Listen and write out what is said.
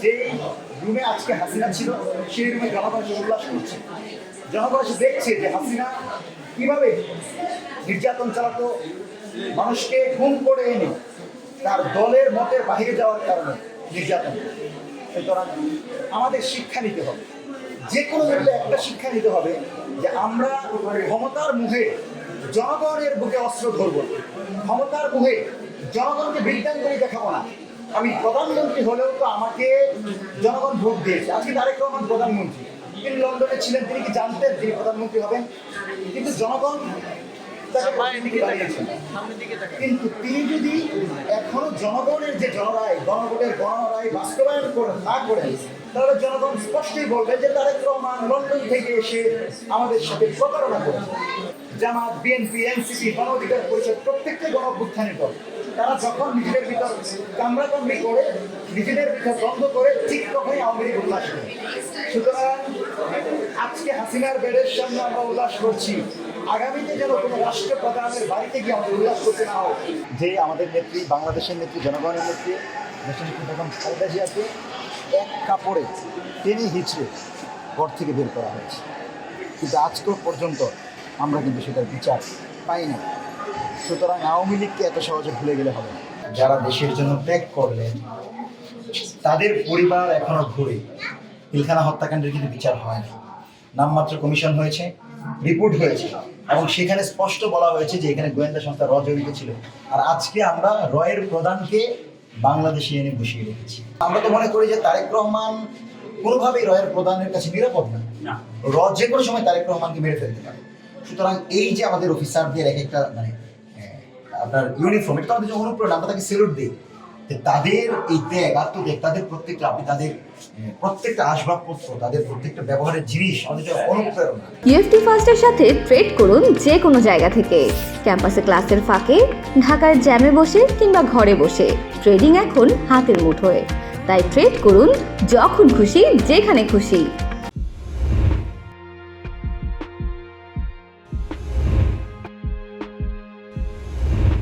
যে রুমে আজকে হাসিনা ছিল সেই রুমে জনগণ উল্লাস করছে। জনগণ দেখছে যে হাসিনা কিভাবে নির্যাতন চালাতো, মানুষকে খুন করে এনে তার দলের মতের বাহিরে যাওয়ার কারণে নির্যাতন। সুতরাং আমাদের শিক্ষা নিতে হবে, যে কোনো ক্ষেত্রে একটা শিক্ষা নিতে হবে যে আমরা ক্ষমতার মুখে জনগণের বুকে অস্ত্র ধরব, ক্ষমতার মুখে জনগণকে বৃদ্ধাঙ্গুলি দেখাবো না। আমি প্রধানমন্ত্রী হলেও তো আমাকে জনগণ ভোট দিয়েছে। আজকে তারেক রহমান প্রধানমন্ত্রী, তিনি লন্ডনে ছিলেন, তিনি কি জানতেন তিনি প্রধানমন্ত্রী হবেন? কিন্তু জনগণ তাকে বানিয়েছেন। কিন্তু তিনি যদি এখনো জনগণের যে জনরায়, গণভোটের গণরায় বাস্তবায়ন না করেন, তাহলে জনগণ স্পষ্টই বলবে যে তারেক রহমান লন্ডন থেকে এসে আমাদের সাথে প্রতারণা করেছে। জামাত, বিএনপি, এনসিপি, গণ অধিকার পরিষদ প্রত্যেকটা গণ অভ্যুত্থানের দল, তারা যখন নিজেদের ভিতর কামড়াকামড়ি করে, নিজেদের ভিতর দ্বন্দ্ব করে, ঠিক তখনই আওয়ামী লীগ উল্লাস করে। সুতরাং আজকে হাসিনার বেডের সামনে আমরা উল্লাস করছি, আগামীতে যেন কোনো রাষ্ট্রপ্রধানের বাড়িতে গিয়ে আমাদের উল্লাস করতে না হোক। যে আমাদের নেত্রী, বাংলাদেশের নেত্রী, জনগণের নেত্রী দেশের প্রথম খালেদা জিয়াকে এক কাপড়ে টেনে হিচড়ে ঘর থেকে বের করা হয়েছে, কিন্তু আজকেও পর্যন্ত আমরা কিন্তু সেটার বিচার পাই না। সুতরাং আওয়ামী লীগকে এত সহজে ভুলে গেলে হবে না। যারা দেশের জন্য ত্যাগ করলেন তাদের পরিবার এখনো ঘুরে। পিলখানা হত্যাকাণ্ডের কিন্তু বিচার হয় না, নামমাত্র কমিশন হয়েছে, রিপোর্ট হয়েছে, এবং সেখানে স্পষ্ট বলা হয়েছে যে এখানে গোয়েন্দা সংস্থা র জড়িত ছিল। আর আজকে আমরা রয়ের প্রধানকে বাংলাদেশে এনে বসিয়ে রেখেছি। আমরা তো মনে করি যে তারেক রহমান কোনোভাবেই রয়ের প্রধানের কাছে নিরাপদ না, র যে কোনো সময় তারেক রহমানকে মেরে ফেলতে পারে। সুতরাং এই যে আমাদের অফিসারদের এক একটা মানে আপনার ইউনিফর্ম, এটা আমাদের যে অনুপ্রেরণা, আমরা তাকে সেলুট দিই। তাদের এই ত্যাগ, আত্মত্যাগ, তাদের প্রত্যেকটা, আপনি তাদের প্রত্যেকটা আসবাবপত্র, তাদের প্রত্যেকটা ব্যবহারের জিনিস আমাদের অনুপ্রেরণা। ইউএফটি ফার্স্টের সাথে ট্রেড করুন যে কোনো জায়গা থেকে, ক্যাম্পাসে ক্লাসের ফাঁকে, ঢাকায় জ্যামে বসে কিংবা ঘরে বসে। ট্রেডিং এখন হাতের মুঠোয়, তাই ট্রেড করুন যখন খুশি, যেখানে খুশি।